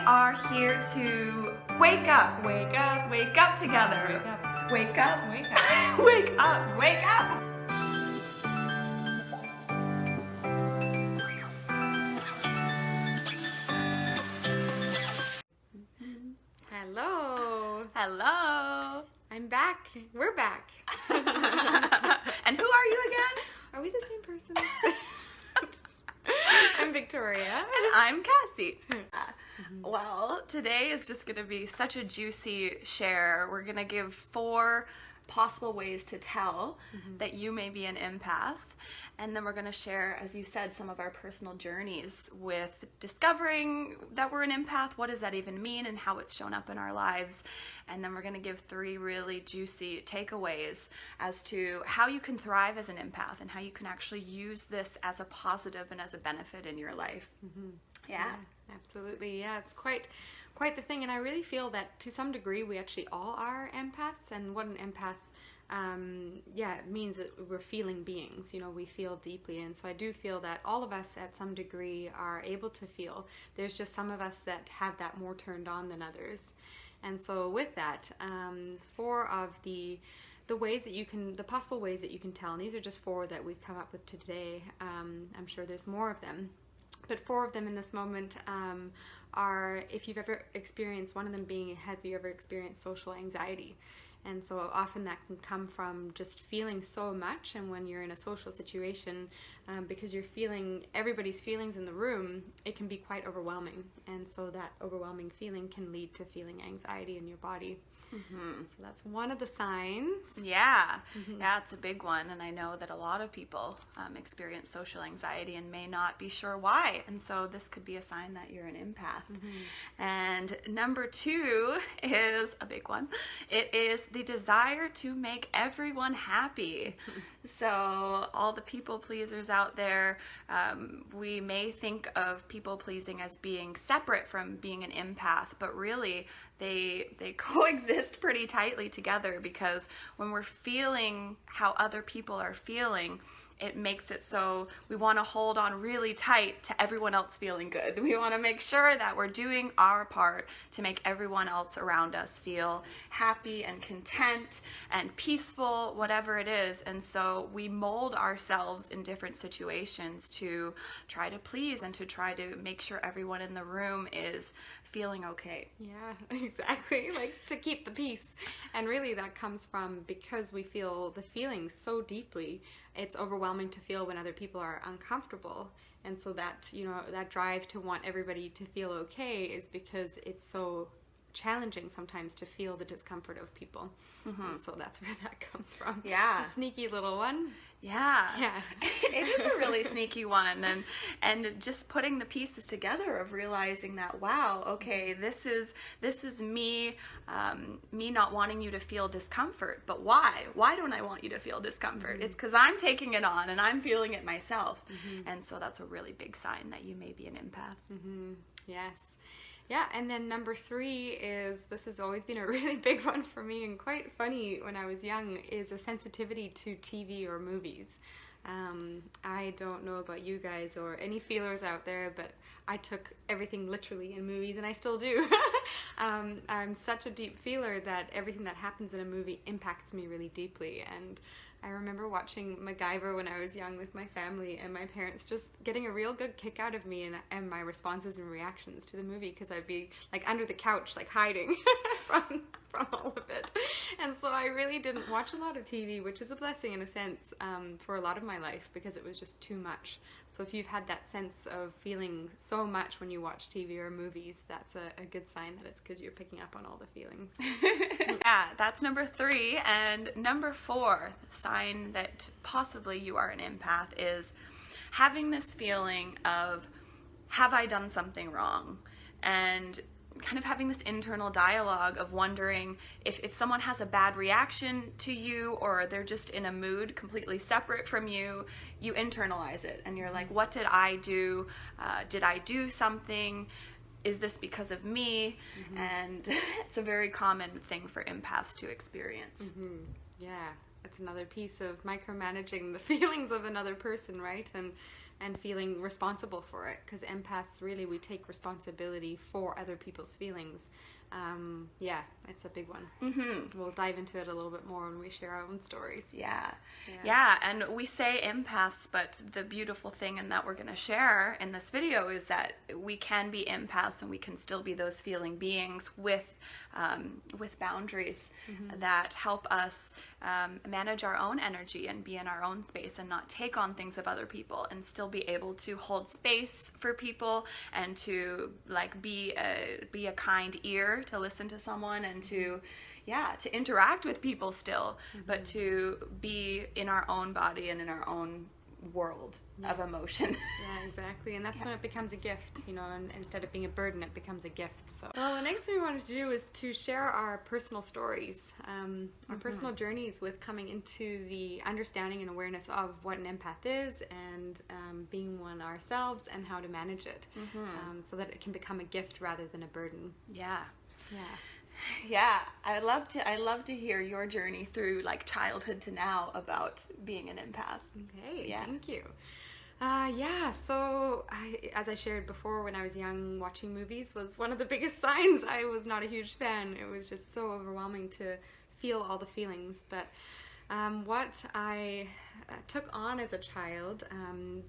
are here to wake up. Wake up. Wake up together. Wake up. Wake up. Wake up. Wake up. Hello. Hello. I'm back. We're back. And who are you again? Are we the same person? I'm Victoria. And I'm Cassie. Well, today is just going to be such a juicy share. We're going to give 4 possible ways to tell that you may be an empath. And then we're going to share, as you said, some of our personal journeys with discovering that we're an empath. What does that even mean and how it's shown up in our lives? And then we're going to give 3 really juicy takeaways as to how you can thrive as an empath and how you can actually use this as a positive and as a benefit in your life. Yeah, absolutely. Yeah, it's quite the thing. And I really feel that to some degree we actually all are empaths. And what an empath it means that we're feeling beings, we feel deeply. And so I do feel that all of us at some degree are able to feel. There's just some of us that have that more turned on than others. And so with that, 4 of the ways that the possible ways that you can tell, and these are just 4 that we've come up with today. I'm sure there's more of them, but 4 of them in this moment are, if you've ever experienced, one of them being, have you ever experienced social anxiety? And so often that can come from just feeling so much, and when you're in a social situation, because you're feeling everybody's feelings in the room, it can be quite overwhelming. And so that overwhelming feeling can lead to feeling anxiety in your body. So that's one of the signs. Yeah, it's a big one, and I know that a lot of people experience social anxiety and may not be sure why, and so this could be a sign that you're an empath. And number 2 is a big one. It is the desire to make everyone happy. So all the people pleasers out there, we may think of people pleasing as being separate from being an empath, but really they coexist pretty tightly together, because when we're feeling how other people are feeling, it makes it so we want to hold on really tight to everyone else feeling good. We want to make sure that we're doing our part to make everyone else around us feel happy and content and peaceful, whatever it is. And so we mold ourselves in different situations to try to please and to try to make sure everyone in the room is feeling okay. Yeah, exactly. Like to keep the peace. And really that comes from, because we feel the feelings so deeply, it's overwhelming to feel when other people are uncomfortable. And so that, that drive to want everybody to feel okay is because it's so challenging sometimes to feel the discomfort of people. And so that's where that comes from. Yeah. A sneaky little one. Yeah. It is a really sneaky one, and just putting the pieces together of realizing that, wow, okay, this is me not wanting you to feel discomfort. But why don't I want you to feel discomfort? It's because I'm taking it on and I'm feeling it myself. And so that's a really big sign that you may be an empath. Yes. Yeah, and then number 3 is, this has always been a really big one for me and quite funny when I was young, is a sensitivity to TV or movies. I don't know about you guys or any feelers out there, but I took everything literally in movies, and I still do. I'm such a deep feeler that everything that happens in a movie impacts me really deeply. And I remember watching MacGyver when I was young with my family, and my parents just getting a real good kick out of me and my responses and reactions to the movie, because I'd be like under the couch, like hiding from all of it. And so I really didn't watch a lot of TV, which is a blessing in a sense, for a lot of my life, because it was just too much. So if you've had that sense of feeling so much when you watch TV or movies, that's a good sign that it's because you're picking up on all the feelings. Yeah, that's number 3. And number 4, the sign that possibly you are an empath, is having this feeling of, have I done something wrong? And kind of having this internal dialogue of wondering if someone has a bad reaction to you, or they're just in a mood completely separate from you, you internalize it and you're like, what did I do? Did I do something? Is this because of me? And it's a very common thing for empaths to experience. Yeah, it's another piece of micromanaging the feelings of another person, right? and feeling responsible for it, because empaths, really, we take responsibility for other people's feelings. Yeah, it's a big one. Mm-hmm. We'll dive into it a little bit more when we share our own stories. Yeah, and we say empaths, but the beautiful thing and that we're going to share in this video is that we can be empaths and we can still be those feeling beings with boundaries that help us manage our own energy and be in our own space and not take on things of other people, and still be able to hold space for people and to like be a kind ear to listen to someone and to interact with people still, but to be in our own body and in our own world of emotion. Yeah, exactly. And that's when it becomes a gift, you know, and instead of being a burden, it becomes a gift. So, well, the next thing we wanted to do is to share our personal stories, our personal journeys with coming into the understanding and awareness of what an empath is, and being one ourselves, and how to manage it, so that it can become a gift rather than a burden. Yeah, I love to hear your journey through like childhood to now about being an empath. Okay, thank you. So as I shared before, when I was young, watching movies was one of the biggest signs I was not a huge fan. It was just so overwhelming to feel all the feelings. But what I took on as a child,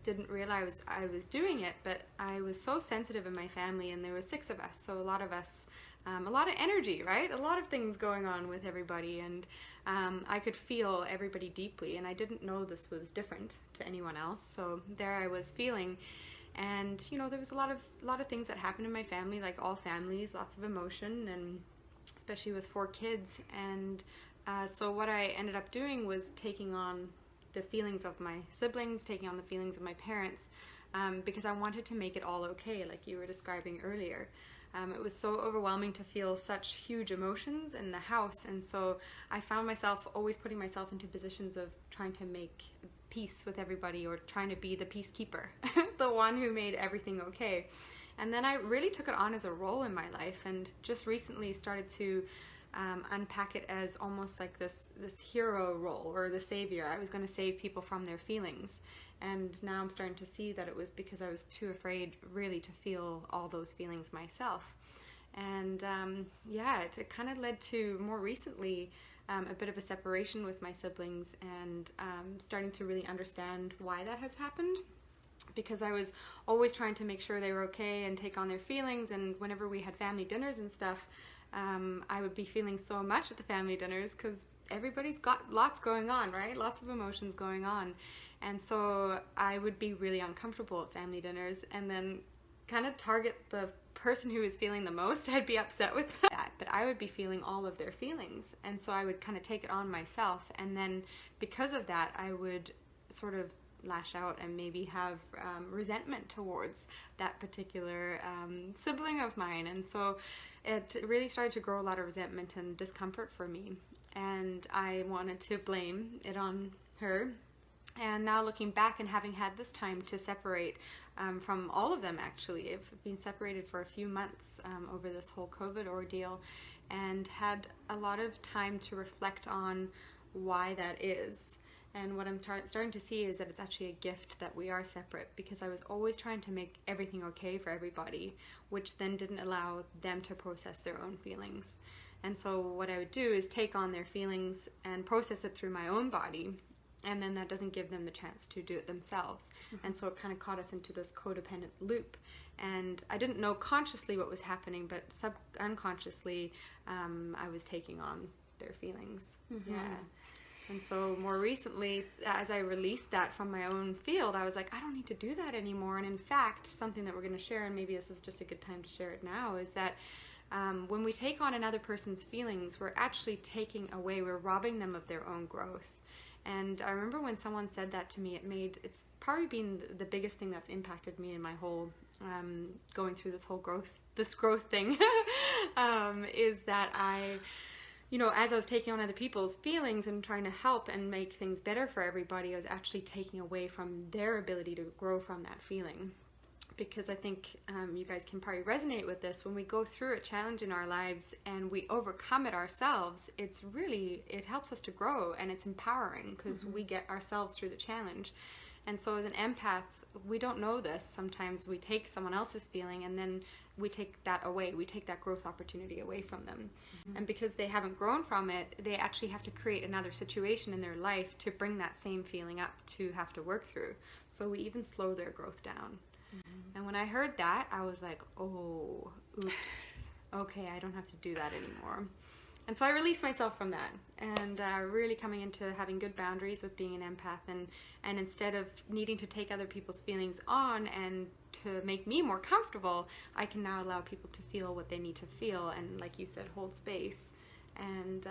didn't realize I was doing it, but I was so sensitive in my family, and there were 6 of us, so a lot of us, a lot of energy, right? A lot of things going on with everybody, and I could feel everybody deeply, and I didn't know this was different to anyone else. So there I was feeling, and you know, there was a lot of things that happened in my family, like all families, lots of emotion, and especially with 4 kids. And so what I ended up doing was taking on the feelings of my siblings, taking on the feelings of my parents, because I wanted to make it all okay, like you were describing earlier. It was so overwhelming to feel such huge emotions in the house, and so I found myself always putting myself into positions of trying to make peace with everybody, or trying to be the peacekeeper, the one who made everything okay. And then I really took it on as a role in my life, and just recently started to unpack it as almost like this hero role, or the savior. I was going to save people from their feelings, and now I'm starting to see that it was because I was too afraid really to feel all those feelings myself. And it kind of led to, more recently, a bit of a separation with my siblings, and starting to really understand why that has happened, because I was always trying to make sure they were okay and take on their feelings. And whenever we had family dinners and stuff, I would be feeling so much at the family dinners, because everybody's got lots going on, right? Lots of emotions going on. And so I would be really uncomfortable at family dinners, and then kind of target the person who was feeling the most. I'd be upset with that, but I would be feeling all of their feelings. And so I would kind of take it on myself. And then because of that, I would sort of lash out and maybe have resentment towards that particular sibling of mine. And so it really started to grow a lot of resentment and discomfort for me, and I wanted to blame it on her. And now looking back and having had this time to separate from all of them, actually, I've been separated for a few months over this whole COVID ordeal, and had a lot of time to reflect on why that is. And what I'm starting to see is that it's actually a gift that we are separate, because I was always trying to make everything okay for everybody, which then didn't allow them to process their own feelings. And so what I would do is take on their feelings and process it through my own body, and then that doesn't give them the chance to do it themselves. And so it kind of caught us into this codependent loop. And I didn't know consciously what was happening, but unconsciously I was taking on their feelings. And so more recently, as I released that from my own field, I was like, I don't need to do that anymore. And in fact, something that we're going to share, and maybe this is just a good time to share it now, is that when we take on another person's feelings, we're actually we're robbing them of their own growth. And I remember when someone said that to me, it's probably been the biggest thing that's impacted me in my whole going through this growth thing, is that as I was taking on other people's feelings and trying to help and make things better for everybody, I was actually taking away from their ability to grow from that feeling. Because I think you guys can probably resonate with this. When we go through a challenge in our lives and we overcome it ourselves, it helps us to grow, and it's empowering because we get ourselves through the challenge. And so as an empath, we don't know this. Sometimes we take someone else's feeling and then we take that away. We take that growth opportunity away from them. And because they haven't grown from it, they actually have to create another situation in their life to bring that same feeling up to have to work through. So we even slow their growth down. And when I heard that, I was like, oh, oops. Okay, I don't have to do that anymore. And so I released myself from that, and really coming into having good boundaries with being an empath, and instead of needing to take other people's feelings on and to make me more comfortable, I can now allow people to feel what they need to feel, and like you said, hold space, and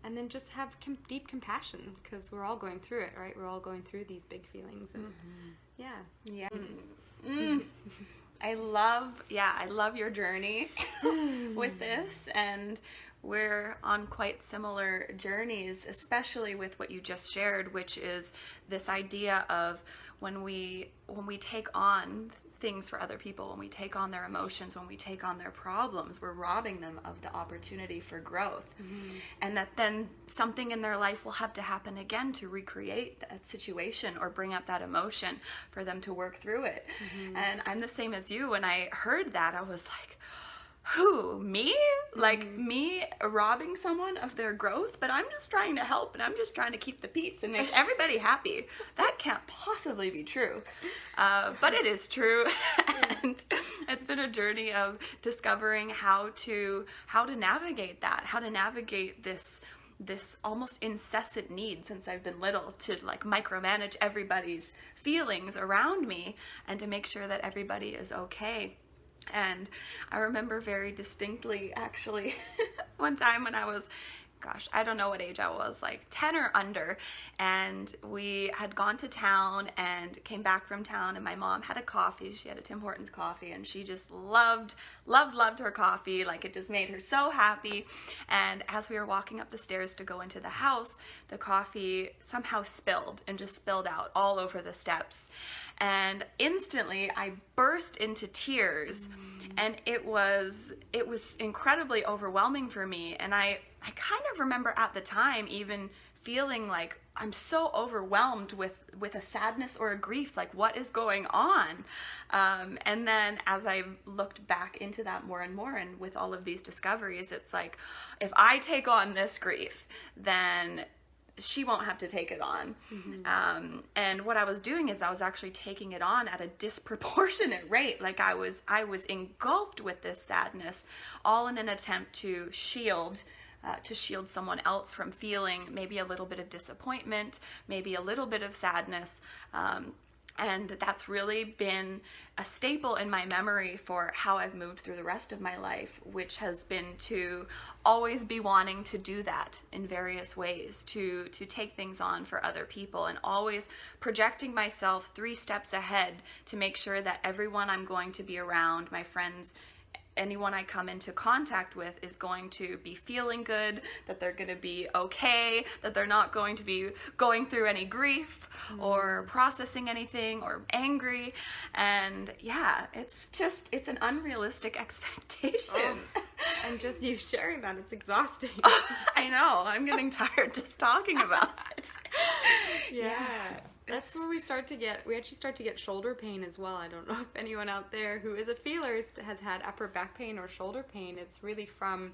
then just have deep compassion, because we're all going through it, right? We're all going through these big feelings, and yeah. I love your journey with this, and we're on quite similar journeys, especially with what you just shared, which is this idea of when we take on things for other people, when we take on their emotions, when we take on their problems, we're robbing them of the opportunity for growth. And that then something in their life will have to happen again to recreate that situation or bring up that emotion for them to work through it. And I'm the same as you. When I heard that, I was like, who, me? Like me robbing someone of their growth? But I'm just trying to help, and I'm just trying to keep the peace and make everybody happy. That can't possibly be true. But it is true. And it's been a journey of discovering how to navigate that, how to navigate this almost incessant need since I've been little to like micromanage everybody's feelings around me and to make sure that everybody is okay. And I remember very distinctly, actually, one time when I was, I don't know what age I was, like 10 or under, and we had gone to town and came back from town, and my mom had a coffee. She had a Tim Hortons coffee, and she just loved her coffee. Like, it just made her so happy. And as we were walking up the stairs to go into the house, the coffee somehow spilled and just spilled out all over the steps. And instantly I burst into tears, and it was incredibly overwhelming for me. And I kind of remember at the time even feeling like I'm so overwhelmed with a sadness or a grief, like what is going on? And then as I looked back into that more and more, and with all of these discoveries, it's like, if I take on this grief, then she won't have to take it on. And what I was doing is I was actually taking it on at a disproportionate rate. Like I was engulfed with this sadness, all in an attempt to shield someone else from feeling maybe a little bit of disappointment, maybe a little bit of sadness. And that's really been a staple in my memory for how I've moved through the rest of my life, which has been to always be wanting to do that in various ways, to take things on for other people, and always projecting myself 3 steps ahead to make sure that everyone I'm going to be around, my friends, anyone I come into contact with, is going to be feeling good, that they're going to be okay, that they're not going to be going through any grief or processing anything or angry. And yeah, it's an unrealistic expectation. And just you sharing that, it's exhausting. I know, I'm getting tired just talking about it. Yeah. That's where we actually start to get shoulder pain as well. I don't know if anyone out there who is a feeler has had upper back pain or shoulder pain. It's really from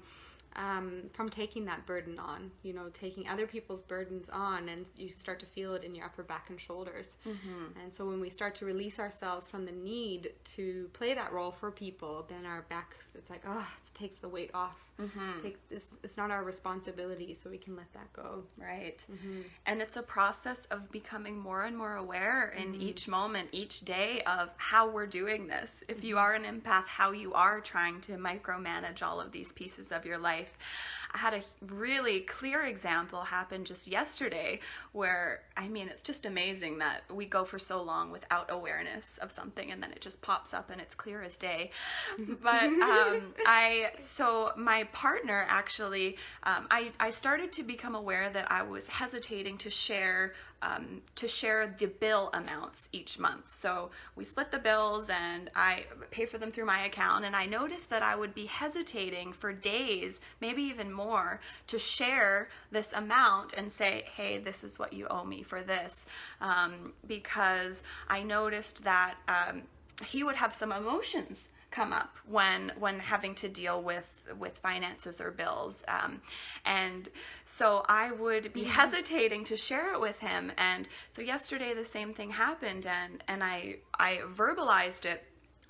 taking that burden on, taking other people's burdens on, and you start to feel it in your upper back and shoulders. And so when we start to release ourselves from the need to play that role for people, then our backs, it's like, it takes the weight off. It's not our responsibility, so we can let that go. Right. And it's a process of becoming more and more aware in each moment, each day, of how we're doing this. If you are an empath, how you are trying to micromanage all of these pieces of your life. I had a really clear example happen just yesterday where, it's just amazing that we go for so long without awareness of something, and then it just pops up and it's clear as day. But my partner actually, I started to become aware that I was hesitating to share to share the bill amounts each month. So we split the bills and I pay for them through my account, and I noticed that I would be hesitating for days, maybe even more, to share this amount and say, hey, this is what you owe me for this, because I noticed that he would have some emotions come up when having to deal with finances or bills, and so I would be hesitating to share it with him. And so yesterday the same thing happened, and I verbalized it,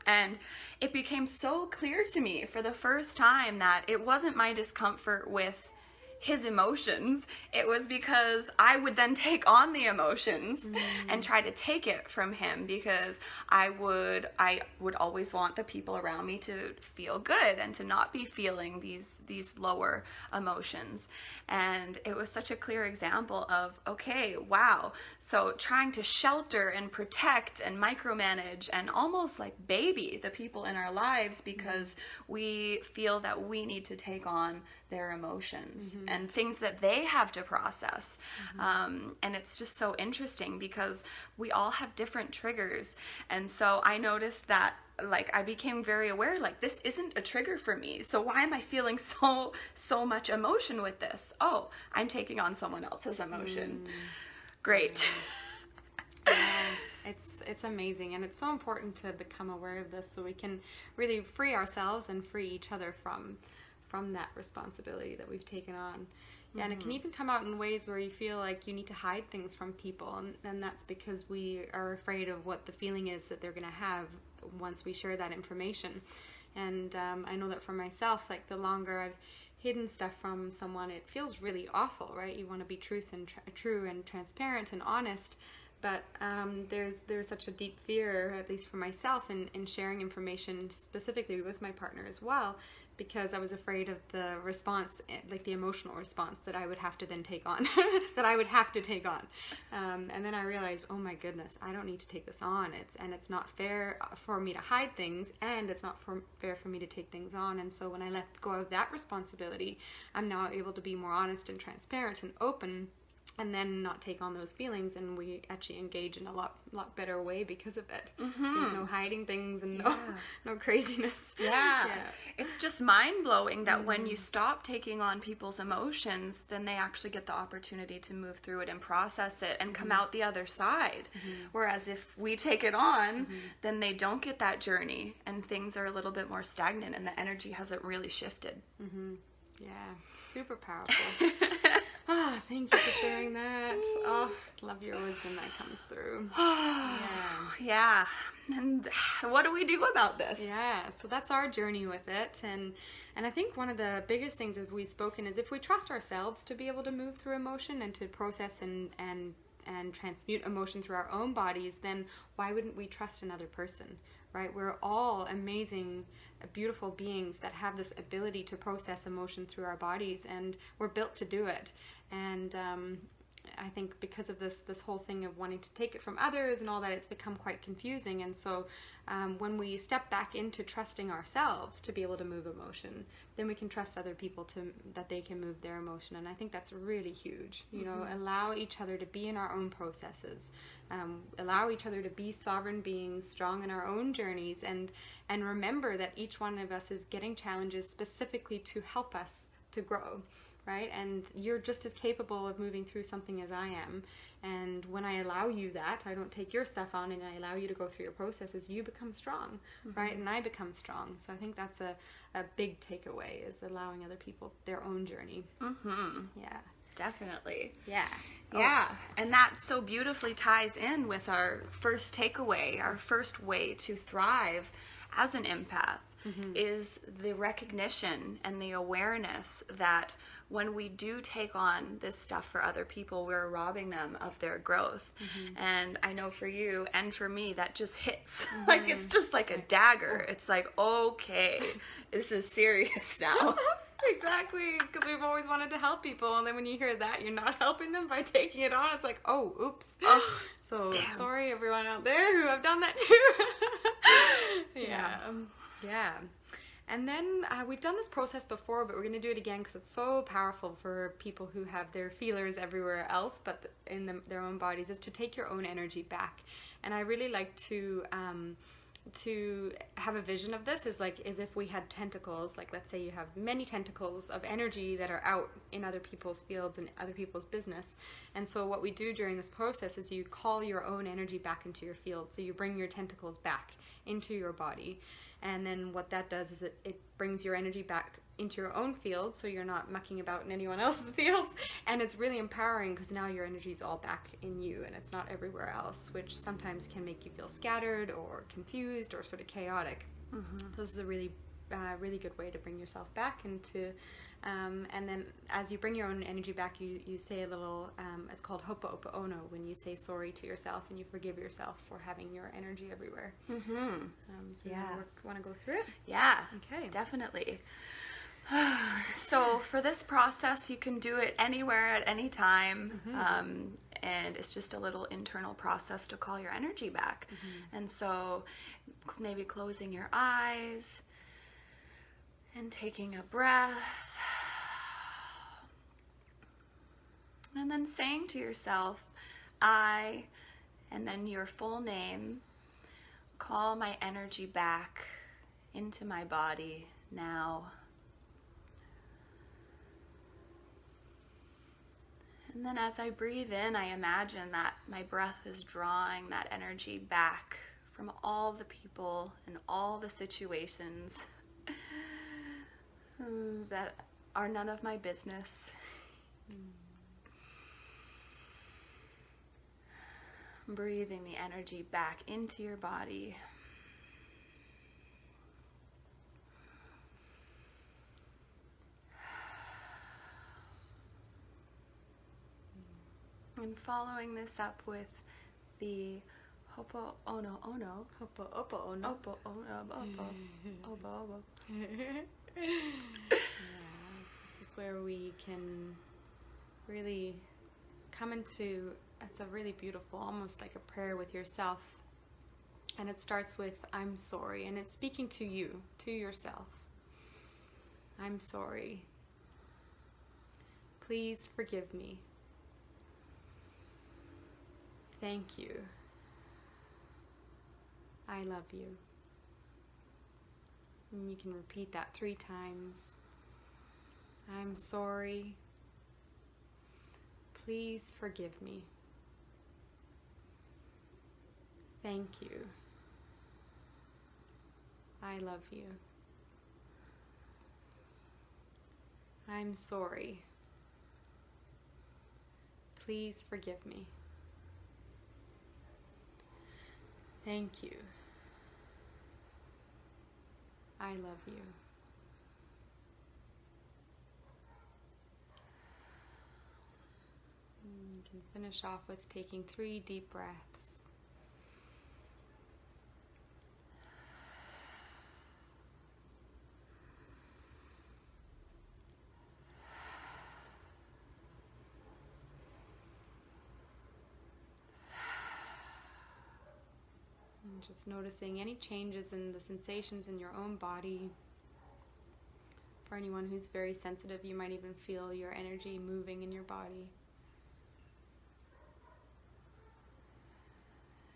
and it became so clear to me for the first time that it wasn't my discomfort with his emotions. It was because I would then take on the emotions and try to take it from him, because I would always want the people around me to feel good and to not be feeling these lower emotions. And it was such a clear example of, okay, wow, so trying to shelter and protect and micromanage and almost like baby the people in our lives because we feel that we need to take on their emotions and things that they have to process. And it's just so interesting because we all have different triggers. And so I noticed that, like, I became very aware, like, this isn't a trigger for me. So why am I feeling so much emotion with this? Oh, I'm taking on someone else's emotion. Great. Yeah, it's amazing, and it's so important to become aware of this so we can really free ourselves and free each other from that responsibility that we've taken on. Yeah, and it can even come out in ways where you feel like you need to hide things from people, and that's because we are afraid of what the feeling is that they're going to have once we share that information. And I know that for myself, like, the longer I've hidden stuff from someone, it feels really awful, right? You want to be true and transparent and honest, but there's such a deep fear, at least for myself, in sharing information specifically with my partner as well, because I was afraid of the response, like the emotional response that I would have to then take on, and then I realized, oh my goodness, I don't need to take this on. It's not fair for me to hide things, and it's not fair for me to take things on. And so when I let go of that responsibility, I'm now able to be more honest and transparent and open, and then not take on those feelings, and we actually engage in a lot better way because of it. There's no hiding things and no craziness. Yeah. It's just mind-blowing that when you stop taking on people's emotions, then they actually get the opportunity to move through it and process it and come out the other side. Whereas if we take it on, then they don't get that journey, and things are a little bit more stagnant, and the energy hasn't really shifted. Yeah, super powerful. Thank you for sharing that. Oh, love your wisdom that comes through. Yeah. And what do we do about this? Yeah, so that's our journey with it. And I think one of the biggest things that we've spoken is if we trust ourselves to be able to move through emotion and to process and transmute emotion through our own bodies, then why wouldn't we trust another person? Right? We're all amazing, beautiful beings that have this ability to process emotion through our bodies, and we're built to do it. And I think because of this whole thing of wanting to take it from others and all that, it's become quite confusing. And so when we step back into trusting ourselves to be able to move emotion, then we can trust other people that they can move their emotion. And I think that's really huge. You know, allow each other to be in our own processes, allow each other to be sovereign beings, strong in our own journeys, and remember that each one of us is getting challenges specifically to help us to grow. Right? And you're just as capable of moving through something as I am. And when I allow you that, I don't take your stuff on, and I allow you to go through your processes, you become strong, right? And I become strong. So I think that's a big takeaway, is allowing other people their own journey. Yeah. Definitely. Yeah. Yeah. And that so beautifully ties in with our first takeaway, our first way to thrive as an empath is the recognition and the awareness that when we do take on this stuff for other people, we're robbing them of their growth. And I know for you and for me, that just hits. Like, it's just like a dagger. It's like, okay, this is serious now. Exactly, because we've always wanted to help people, and then when you hear that you're not helping them by taking it on, it's like, oh, oops. So damn. Sorry everyone out there who have done that too. Yeah. And then we've done this process before, but we're going to do it again because it's so powerful for people who have their feelers everywhere else, but in their own bodies, is to take your own energy back. And I really like to have a vision of this is if we had tentacles, like let's say you have many tentacles of energy that are out in other people's fields and other people's business. And so what we do during this process is you call your own energy back into your field. So you bring your tentacles back into your body. And then what that does is it brings your energy back into your own field, so you're not mucking about in anyone else's fields. And it's really empowering because now your energy is all back in you and it's not everywhere else, which sometimes can make you feel scattered or confused or sort of chaotic. So this is a really good way to bring yourself back into and then as you bring your own energy back, you say a little, it's called ho'oponopono, when you say sorry to yourself and you forgive yourself for having your energy everywhere. So Yeah. Want to go through it? Yeah, Okay. definitely. So for this process, you can do it anywhere at any time. And it's just a little internal process to call your energy back. And so maybe closing your eyes and taking a breath. And then saying to yourself, I, and then your full name, call my energy back into my body now. And then as I breathe in, I imagine that my breath is drawing that energy back from all the people and all the situations that are none of my business. Breathing the energy back into your body. And following this up with the ho'oponopono. Ho'oponopono. This is where we can really come into, it's a really beautiful, almost like a prayer with yourself. And it starts with, I'm sorry. And it's speaking to you, to yourself. I'm sorry. Please forgive me. Thank you. I love you. And you can repeat that 3 times. I'm sorry. Please forgive me. Thank you. I love you. I'm sorry. Please forgive me. Thank you. I love you. And you can finish off with taking 3 deep breaths. And just noticing any changes in the sensations in your own body. For anyone who's very sensitive, you might even feel your energy moving in your body.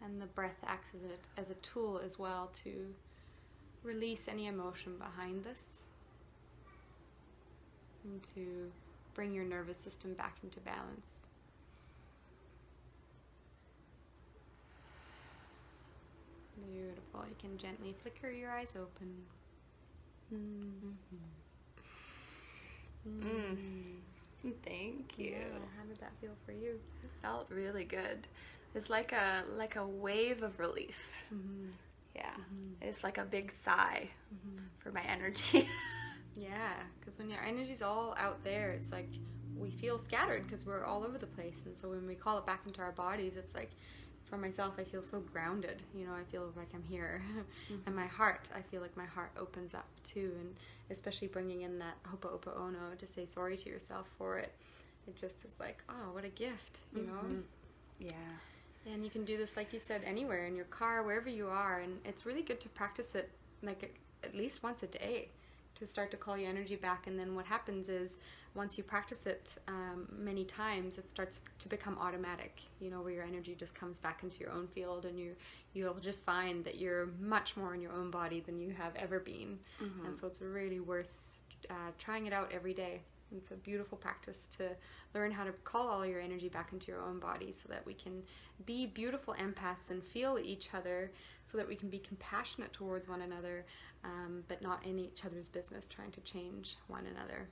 And the breath acts as a tool as well to release any emotion behind this and to bring your nervous system back into balance. Beautiful. You can gently flicker your eyes open. Thank you. Yeah, how did that feel for you? It felt really good. It's like a wave of relief. Yeah. It's like a big sigh for my energy. Yeah, because when your energy's all out there, it's like we feel scattered because we're all over the place. And so when we call it back into our bodies, it's like, for myself, I feel so grounded. You know, I feel like I'm here. And my heart, I feel like my heart opens up too. And especially bringing in that ho'oponopono to say sorry to yourself for it. It just is like, oh, what a gift, you know? Yeah. And you can do this, like you said, anywhere, in your car, wherever you are. And it's really good to practice it like at least once a day. to start to call your energy back. And then what happens is once you practice it many times, it starts to become automatic, where your energy just comes back into your own field, and you'll just find that you're much more in your own body than you have ever been. And so it's really worth trying it out every day. It's a beautiful practice to learn how to call all your energy back into your own body, so that we can be beautiful empaths and feel each other, so that we can be compassionate towards one another, but not in each other's business trying to change one another.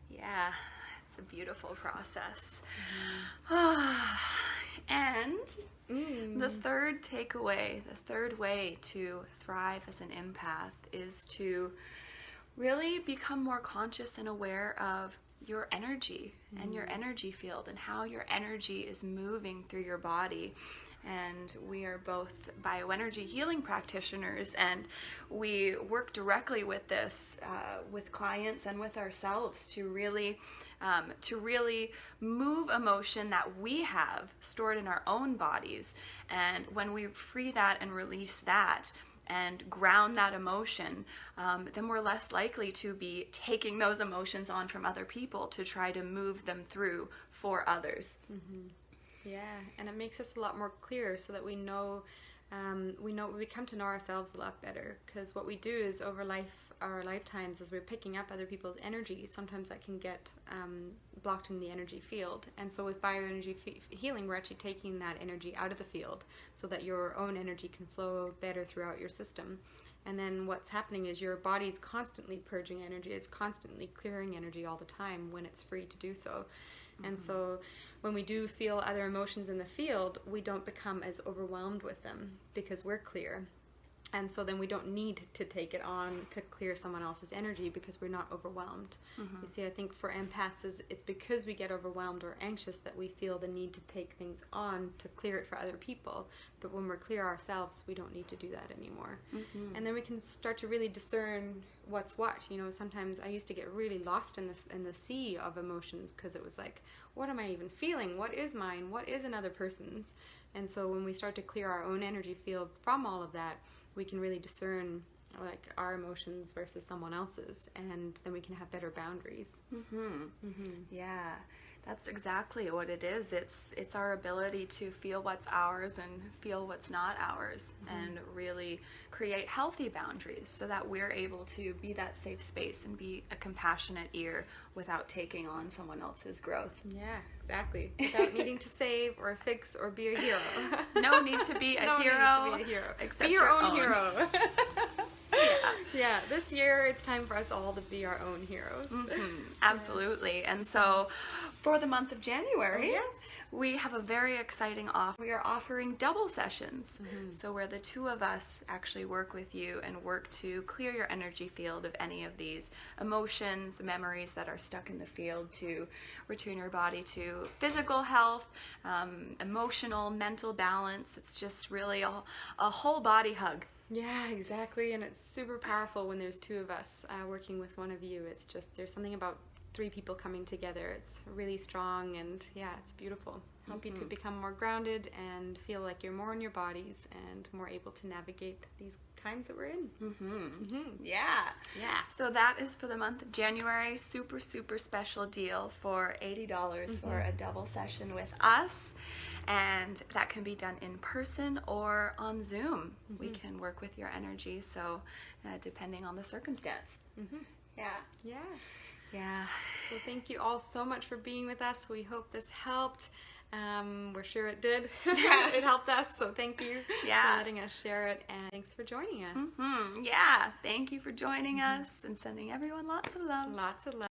Yeah, it's a beautiful process. And the third takeaway, the third way to thrive as an empath is to really become more conscious and aware of your energy and your energy field, and how your energy is moving through your body. And we are both bioenergy healing practitioners, and we work directly with this with clients and with ourselves to really move emotion that we have stored in our own bodies. And when we free that and release that and ground that emotion, then we're less likely to be taking those emotions on from other people to try to move them through for others. Yeah, and it makes us a lot more clear, so that we come to know ourselves a lot better. Because what we do is, over our lifetimes, as we're picking up other people's energy, sometimes that can get blocked in the energy field. And so with bioenergy healing, we're actually taking that energy out of the field, so that your own energy can flow better throughout your system. And then what's happening is your body's constantly purging energy. It's constantly clearing energy all the time when it's free to do so. And so when we do feel other emotions in the field, we don't become as overwhelmed with them, because we're clear. And so then we don't need to take it on to clear someone else's energy, because we're not overwhelmed. You see, I think for empaths, it's because we get overwhelmed or anxious that we feel the need to take things on to clear it for other people. But when we're clear ourselves, we don't need to do that anymore. And then we can start to really discern what's what. Sometimes I used to get really lost in the sea of emotions, because it was like, what am I even feeling? What is mine? What is another person's? And so when we start to clear our own energy field from all of that, we can really discern our emotions versus someone else's, and then we can have better boundaries. Yeah, that's exactly what it is. It's our ability to feel what's ours and feel what's not ours, and really create healthy boundaries, so that we're able to be that safe space and be a compassionate ear without taking on someone else's growth. Yeah, exactly. Without needing to save or fix or be a hero. No need to be a hero. Need to be a hero. Except be your own hero. Yeah, this year it's time for us all to be our own heroes. Absolutely. And so for the month of January, yes, we have a very exciting offer. We are offering double sessions. So where the two of us actually work with you and work to clear your energy field of any of these emotions, memories that are stuck in the field, to return your body to physical health, emotional, mental balance. It's just really a whole body hug. Yeah, exactly. And it's super powerful when there's two of us working with one of you. It's just, there's something about three people coming together. It's really strong, and yeah, it's beautiful. Help you to become more grounded and feel like you're more in your bodies and more able to navigate these times that we're in. Yeah. So that is for the month of January. Super, super special deal for $80 for a double session with us. And that can be done in person or on Zoom. We can work with your energy, so depending on the circumstance. Yeah. So thank you all so much for being with us. We hope this helped. We're sure it did. It helped us, so thank you for letting us share it, and thanks for joining us. Yeah, thank you for joining us, and sending everyone lots of love. Lots of love.